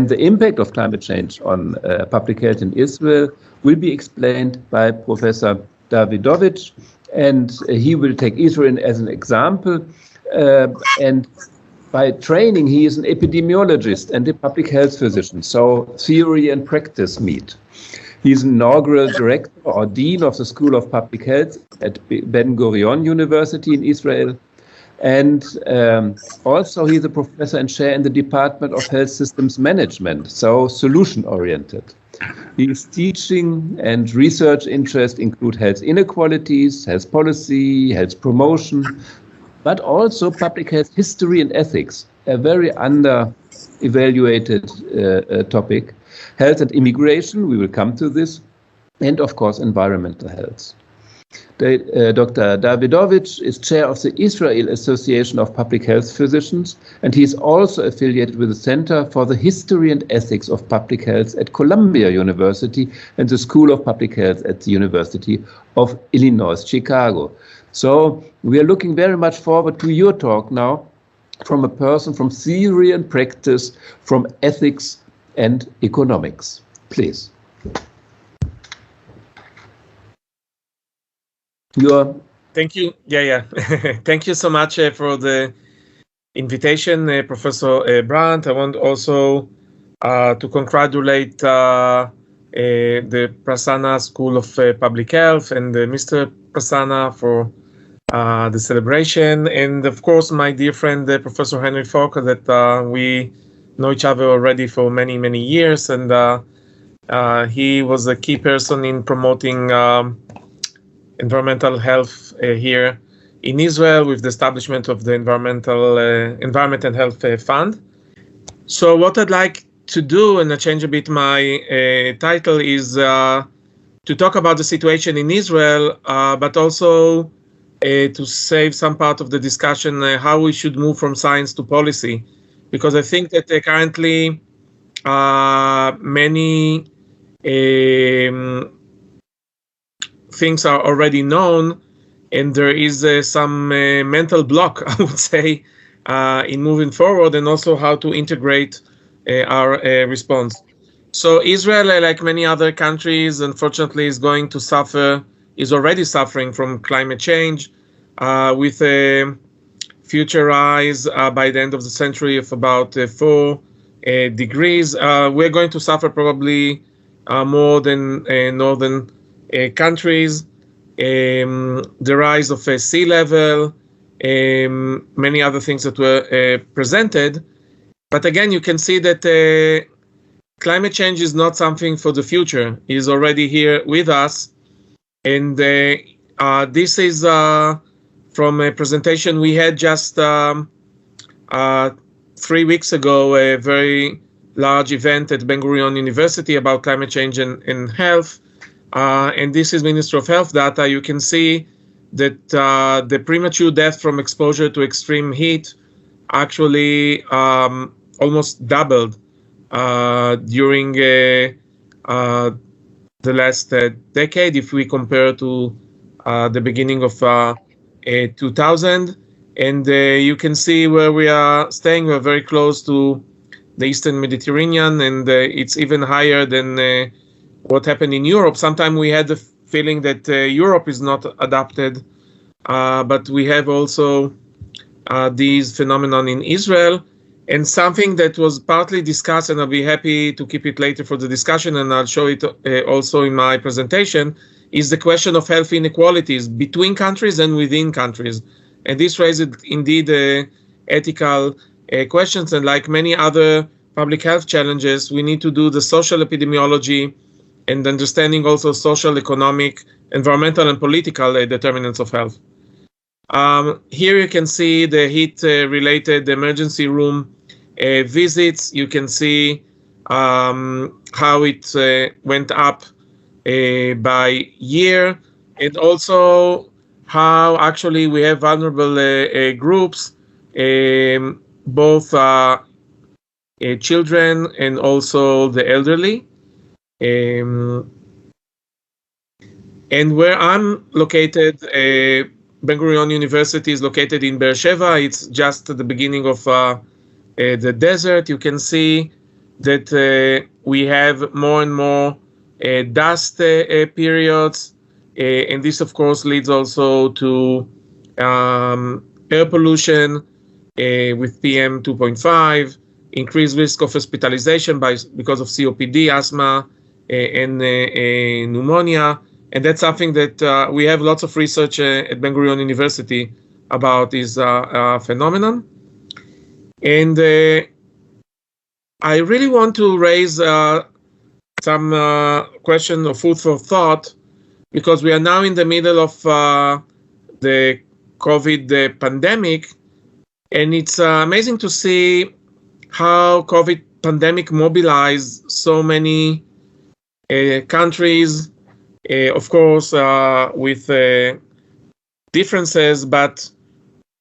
And the impact of climate change on public health in Israel will be explained by Professor Davidovitch, and he will take Israel as an example. And by training, he is an epidemiologist and a public health physician, so theory and practice meet. He's an inaugural director or dean of the School of Public Health at Ben Gurion University in Israel. And also he's a professor and chair in the Department of Health Systems Management, so solution-oriented. His teaching and research interests include health inequalities, health policy, health promotion, but also public health history and ethics, a very under-evaluated topic. Health and immigration, we will come to this, and of course environmental health. Dr. Davidovitch is chair of the Israel Association of Public Health Physicians, and he is also affiliated with the Center for the History and Ethics of Public Health at Columbia University and the School of Public Health at the University of Illinois, Chicago. So we are looking very much forward to your talk now from a person from theory and practice, from ethics and economics. Please. Thank you. Thank you so much for the invitation, Professor Brandt. I want also to congratulate the Prasanna School of Public Health and Mr. Prasanna for the celebration, and of course my dear friend Professor Henry Fokker, that we know each other already for many, many years, and he was a key person in promoting environmental health here in Israel with the establishment of the Environment and Health Fund. So what I'd like to do, and I change a bit my title, is to talk about the situation in Israel, but also to save some part of the discussion how we should move from science to policy, because I think that currently many things are already known, and there is some mental block, I would say, in moving forward, and also how to integrate our response. So Israel, like many other countries, unfortunately, is already suffering from climate change, with a future rise by the end of the century of about 4 degrees. We're going to suffer probably more than northern countries, the rise of sea level, many other things that were presented. But again, you can see that climate change is not something for the future. It is already here with us. And this is from a presentation we had just 3 weeks ago, a very large event at Ben Gurion University about climate change and health. And this is Ministry of Health data. You can see that the premature death from exposure to extreme heat actually almost doubled during the last decade, if we compare to the beginning of 2000. And you can see where we are staying. We're very close to the Eastern Mediterranean, and it's even higher than what happened in Europe. Sometimes we had the feeling that Europe is not adapted, but we have also these phenomenon in Israel. And something that was partly discussed, and I'll be happy to keep it later for the discussion, and I'll show it also in my presentation, is the question of health inequalities between countries and within countries. And this raises indeed ethical questions, and like many other public health challenges, we need to do the social epidemiology and understanding also social, economic, environmental, and political determinants of health. Here you can see the heat-related emergency room visits. You can see how it went up by year, and also how actually we have vulnerable groups, both children and also the elderly. And where I'm located, Ben Gurion University is located in Be'er Sheva. It's just at the beginning of the desert. You can see that we have more and more dust periods, and this of course leads also to air pollution with PM 2.5, increased risk of hospitalization because of COPD, asthma, and pneumonia. And that's something that we have lots of research at Ben-Gurion University about this phenomenon. And I really want to raise some question of food for thought, because we are now in the middle of the COVID pandemic, and it's amazing to see how COVID pandemic mobilized so many countries, of course, with differences, but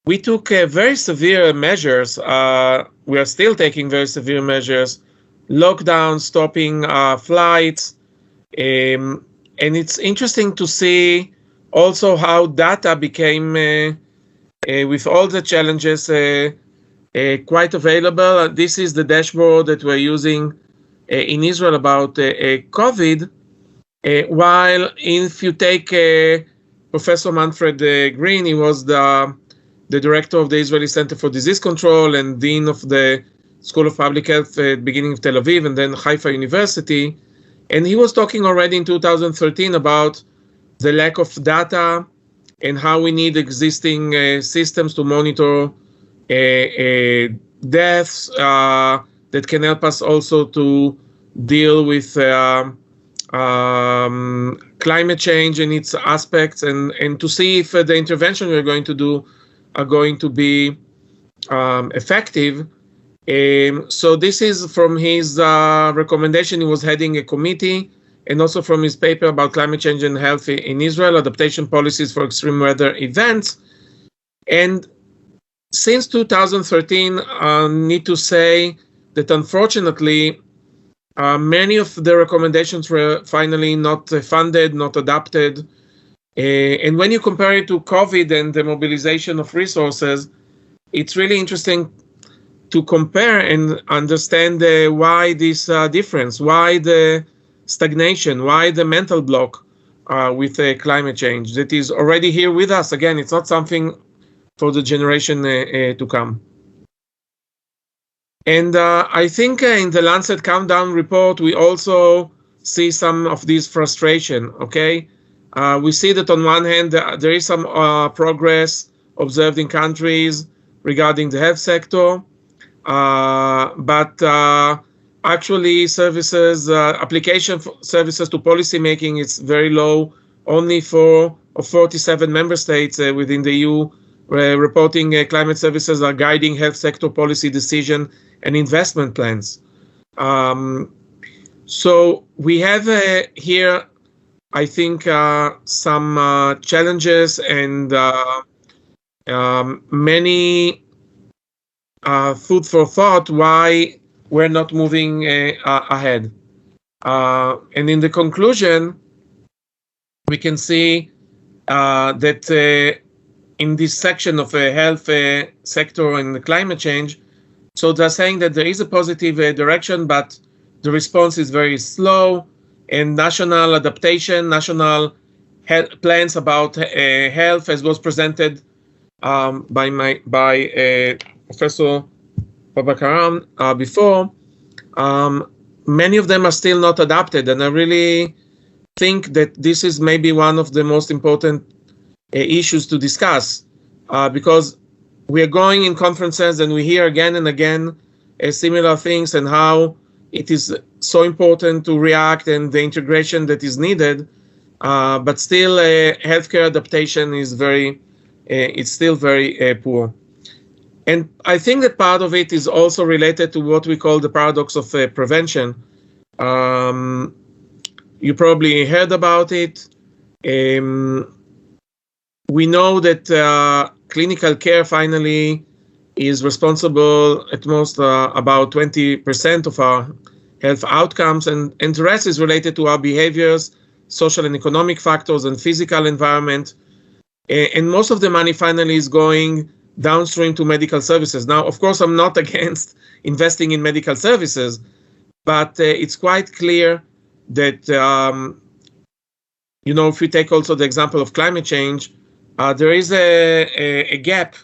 we took very severe measures. We are still taking very severe measures, lockdown, stopping flights, and it's interesting to see also how data became, with all the challenges, quite available. This is the dashboard that we're using in Israel about COVID, while if you take Professor Manfred Green, he was the director of the Israeli Center for Disease Control and dean of the School of Public Health at the beginning of Tel Aviv and then Haifa University. And he was talking already in 2013 about the lack of data and how we need existing systems to monitor deaths that can help us also to deal with climate change and its aspects, and to see if the intervention we're going to do are going to be effective. So this is from his recommendation. He was heading a committee, and also from his paper about climate change and health in Israel, adaptation policies for extreme weather events. And since 2013, I need to say that unfortunately, many of the recommendations were finally not funded, not adopted. And when you compare it to COVID and the mobilization of resources, it's really interesting to compare and understand why this difference, why the stagnation, why the mental block with climate change that is already here with us. Again, it's not something for the generation to come. And I think in the Lancet Countdown report, we also see some of this frustration, okay? We see that on one hand, there is some progress observed in countries regarding the health sector, but actually services, application for services to policymaking is very low. Only 4 of 47 member states within the EU reporting climate services are guiding health sector policy decision and investment plans. So we have here, I think, some challenges and many food for thought why we're not moving ahead. And in the conclusion, we can see that in this section of health sector and climate change, so they're saying that there is a positive direction, but the response is very slow, and national adaptation, national plans about health, as was presented by Professor Babakaram before, many of them are still not adapted, and I really think that this is maybe one of the most important issues to discuss, because we are going in conferences and we hear again and again similar things, and how it is so important to react and the integration that is needed, but still healthcare adaptation is it's still very poor. And I think that part of it is also related to what we call the paradox of prevention. You probably heard about it. We know that clinical care finally is responsible at most about 20% of our health outcomes, and the rest is related to our behaviors, social and economic factors, and physical environment. And most of the money finally is going downstream to medical services. Now, of course, I'm not against investing in medical services, but it's quite clear that, if we take also the example of climate change, there is a gap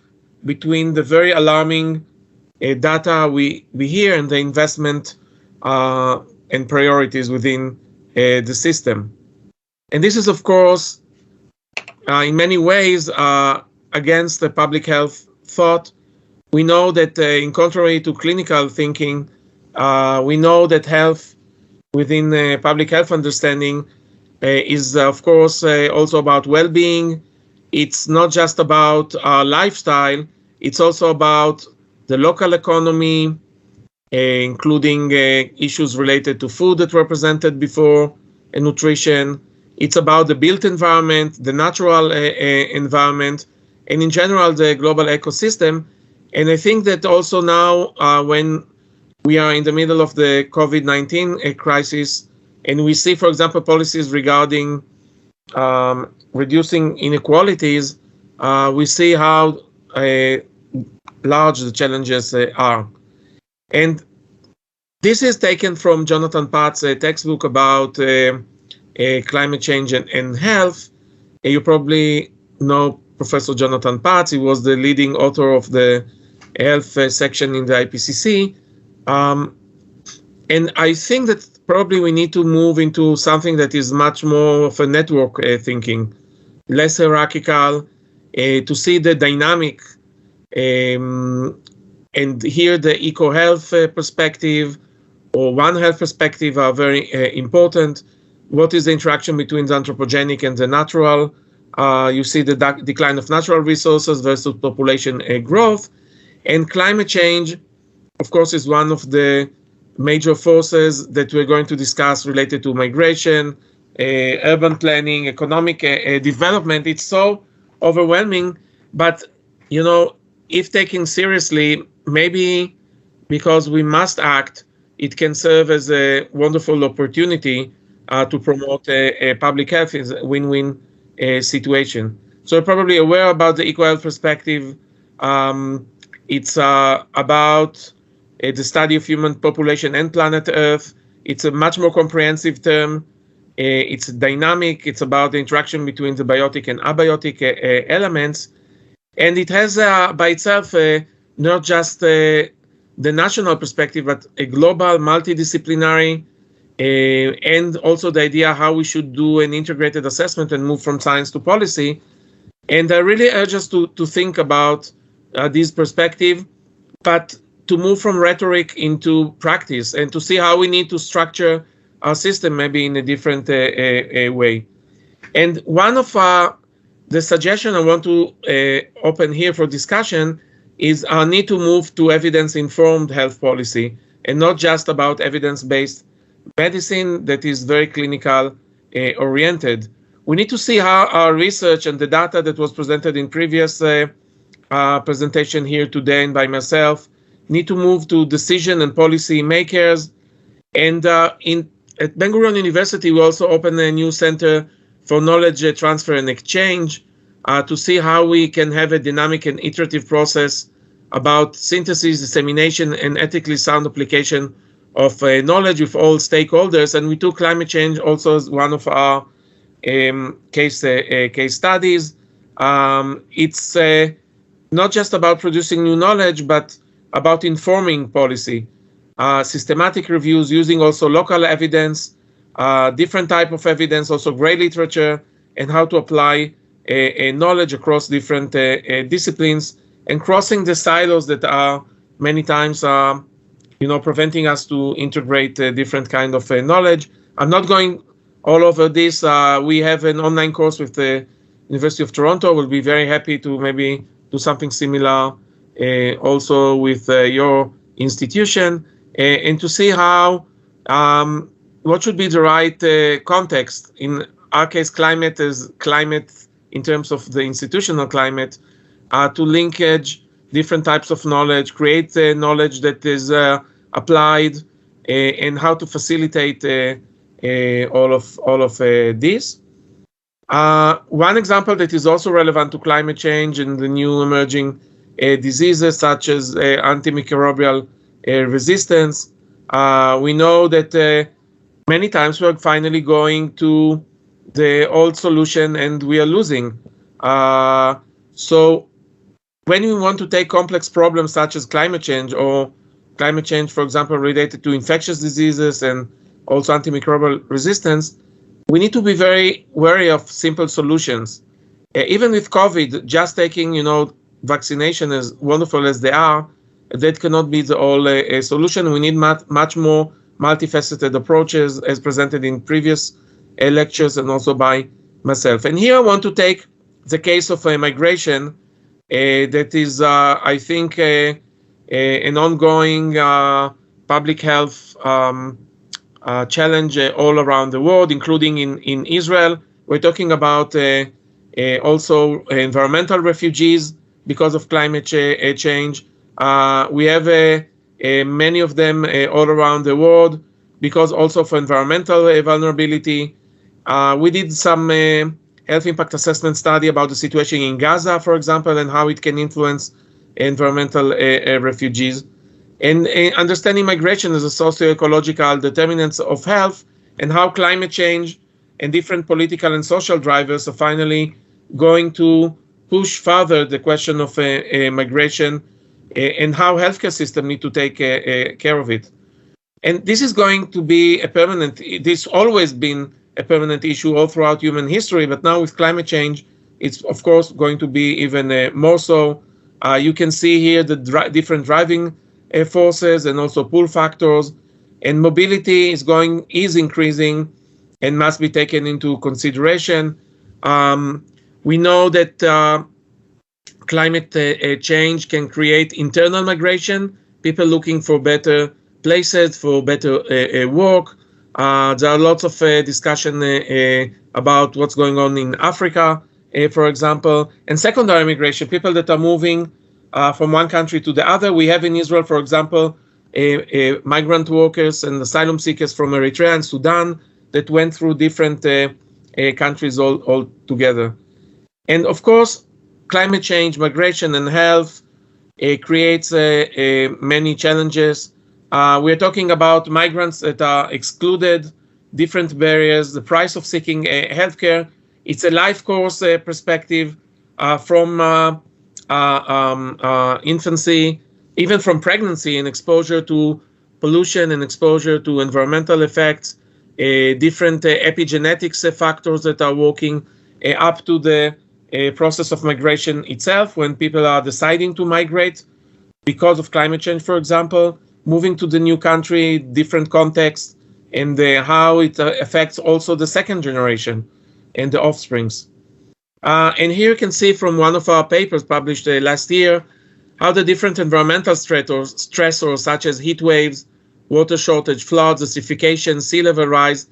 between the very alarming data we hear and the investment and priorities within the system. And this is, of course, in many ways against the public health thought. We know that in contrary to clinical thinking, we know that health within public health understanding is, of course, also about well-being. It's not just about lifestyle, it's also about the local economy, including issues related to food that were presented before, and nutrition. It's about the built environment, the natural environment, and in general, the global ecosystem. And I think that also now, when we are in the middle of the COVID-19 crisis, and we see, for example, policies regarding reducing inequalities, we see how large the challenges are. And this is taken from Jonathan Patt's textbook about climate change and health. You probably know Professor Jonathan Patt. He was the leading author of the health section in the IPCC. And I think that probably we need to move into something that is much more of a network thinking, less hierarchical, to see the dynamic and here the eco-health perspective or One Health perspective are very important. What is the interaction between the anthropogenic and the natural? You see the decline of natural resources versus population growth. And climate change, of course, is one of the major forces that we're going to discuss related to migration, urban planning, economic development. It's so overwhelming, but, if taken seriously, maybe because we must act, it can serve as a wonderful opportunity to promote a public health is a win-win situation. So you're probably aware about the eco-health perspective. It's about the study of human population and planet Earth. It's a much more comprehensive term. It's dynamic. It's about the interaction between the biotic and abiotic elements. And it has by itself not just the national perspective, but a global, multidisciplinary, and also the idea how we should do an integrated assessment and move from science to policy. And I really urge us to think about this perspective, but to move from rhetoric into practice and to see how we need to structure our system maybe in a different way. And one of the suggestion I want to open here for discussion is our need to move to evidence-informed health policy and not just about evidence-based medicine that is very clinical oriented. We need to see how our research and the data that was presented in previous presentation here today and by myself need to move to decision and policy makers. And at Ben-Gurion University, we also opened a new center for knowledge transfer and exchange to see how we can have a dynamic and iterative process about synthesis, dissemination, and ethically sound application of knowledge with all stakeholders. And we took climate change also as one of our case studies. It's not just about producing new knowledge, but about informing policy. Systematic reviews using also local evidence, different type of evidence, also gray literature, and how to apply knowledge across different disciplines, and crossing the silos that are many times preventing us to integrate different kind of knowledge. I'm not going all over this. We have an online course with the University of Toronto. We'll be very happy to maybe do something similar also with your institution, and to see how what should be the right context. In our case, climate is climate in terms of the institutional climate, to linkage different types of knowledge, create knowledge that is applied, and how to facilitate all of this. One example that is also relevant to climate change and the new emerging diseases such as antimicrobial resistance. We know that many times we're finally going to the old solution and we are losing. So when we want to take complex problems such as climate change, for example, related to infectious diseases and also antimicrobial resistance, we need to be very wary of simple solutions. Even with COVID, just taking, vaccination, as wonderful as they are, that cannot be the whole solution. We need much more multifaceted approaches, as presented in previous lectures and also by myself. And here I want to take the case of migration, that is, I think, an ongoing public health challenge all around the world, including in Israel. We're talking about also environmental refugees because of climate change. We have many of them all around the world because also for environmental vulnerability. We did some health impact assessment study about the situation in Gaza, for example, and how it can influence environmental refugees. And understanding migration as a socio-ecological determinants of health, and how climate change and different political and social drivers are finally going to push further the question of migration, and how healthcare system need to take care of it. And this is going to be a permanent, this always been a permanent issue all throughout human history, but now with climate change, it's of course going to be even more so. You can see here the different driving forces and also pull factors, and mobility is increasing and must be taken into consideration. We know that climate change can create internal migration, people looking for better places, for better work. There are lots of discussion about what's going on in Africa, for example, and secondary migration, people that are moving from one country to the other. We have in Israel, for example, migrant workers and asylum seekers from Eritrea and Sudan that went through different countries all together. And of course, climate change, migration, and health creates many challenges. We're talking about migrants that are excluded, different barriers, the price of seeking healthcare. It's a life course perspective from infancy, even from pregnancy, and exposure to pollution and exposure to environmental effects, different epigenetics factors that are working up to the process of migration itself, when people are deciding to migrate because of climate change, for example, moving to the new country, different context, and how it affects also the second generation and the offsprings. And here you can see from one of our papers published last year how the different environmental stressors such as heat waves, water shortage, floods, acidification, sea level rise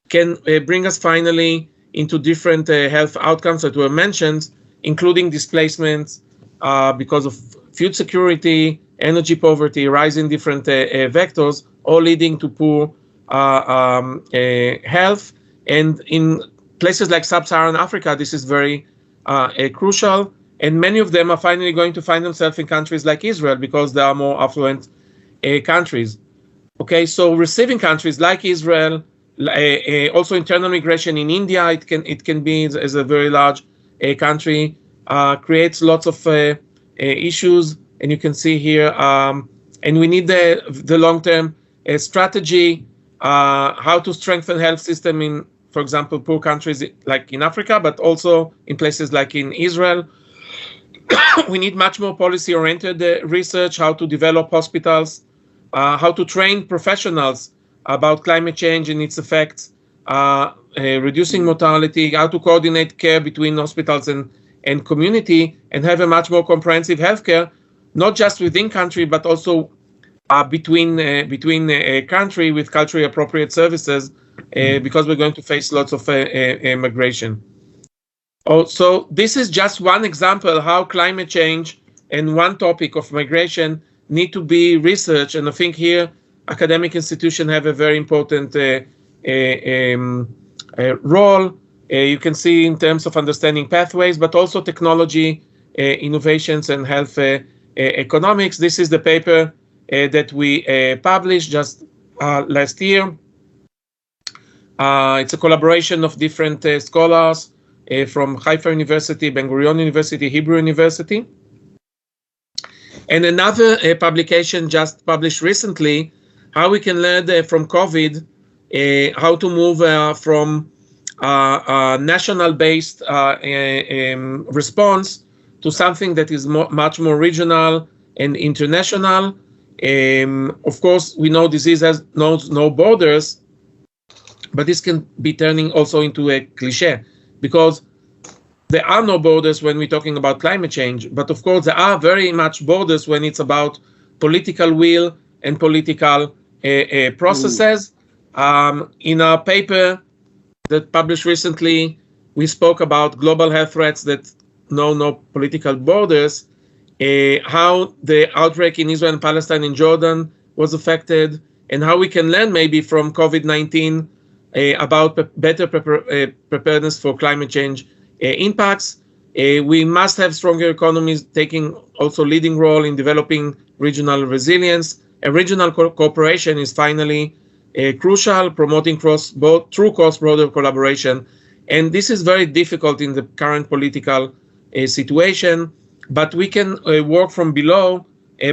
can bring us finally into different health outcomes that were mentioned, including displacements because of food security, energy poverty, rise in different vectors, all leading to poor health. And in places like sub-Saharan Africa, this is very crucial. And many of them are finally going to find themselves in countries like Israel because they are more affluent countries. Okay, so receiving countries like Israel, also internal migration in India, it can be as a very large country, creates lots of issues. And you can see here, and we need the long-term strategy, how to strengthen health system in, for example, poor countries like in Africa, but also in places like in Israel. We need much more policy-oriented research, how to develop hospitals, how to train professionals about climate change and its effects, reducing mortality, how to coordinate care between hospitals and community, and have a much more comprehensive healthcare, not just within country, but also between country with culturally appropriate services, because we're going to face lots of migration. So this is just one example how climate change and one topic of migration need to be researched. And I think here academic institutions have a very important role. You can see in terms of understanding pathways, but also technology, innovations, and health economics. This is the paper that we published just last year. It's a collaboration of different scholars from Haifa University, Ben Gurion University, Hebrew University. And another publication just published recently, how we can learn from COVID, how to move from national-based response to something that is much more regional and international. Of course, we know disease knows no borders, but this can be turning also into a cliche, because there are no borders when we're talking about climate change, but of course there are very much borders when it's about political will and political processes. In our paper that published recently, we spoke about global health threats that know no political borders, how the outbreak in Israel and Palestine and Jordan was affected, and how we can learn maybe from COVID-19 about better preparedness for climate change impacts. We must have stronger economies taking also leading role in developing regional resilience. A regional cooperation is finally crucial, promoting true cross-border collaboration. And this is very difficult in the current political situation, but we can work from below,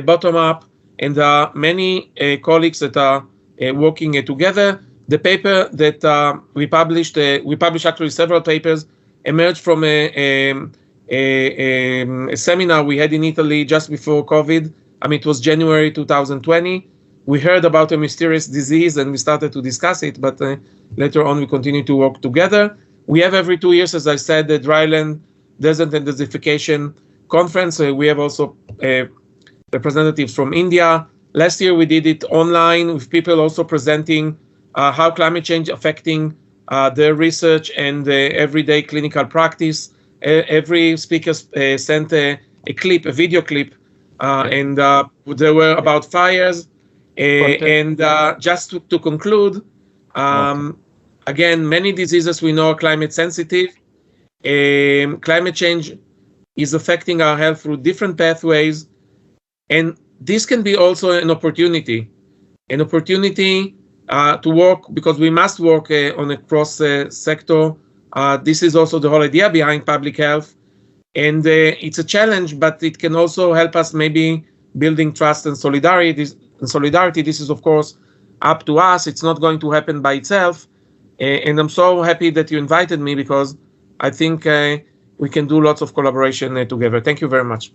bottom up, and there are many colleagues that are working together. The paper that we published actually several papers, emerged from a seminar we had in Italy just before COVID. I mean, it was January 2020. We heard about a mysterious disease and we started to discuss it, but later on we continue to work together. We have every 2 years, as I said, the Dryland Desert and Desertification Conference. We have also representatives from India. Last year we did it online with people also presenting how climate change affecting their research and everyday clinical practice. Every speaker sent a video clip, and there were about fires. And just to conclude, again, many diseases we know are climate sensitive. Climate change is affecting our health through different pathways, and this can be also an opportunity to work, because we must work on a cross sector. This is also the whole idea behind public health, and it's a challenge, but it can also help us maybe building trust and solidarity. This is of course up to us. It's not going to happen by itself, and I'm so happy that you invited me, because I think we can do lots of collaboration together. Thank you very much.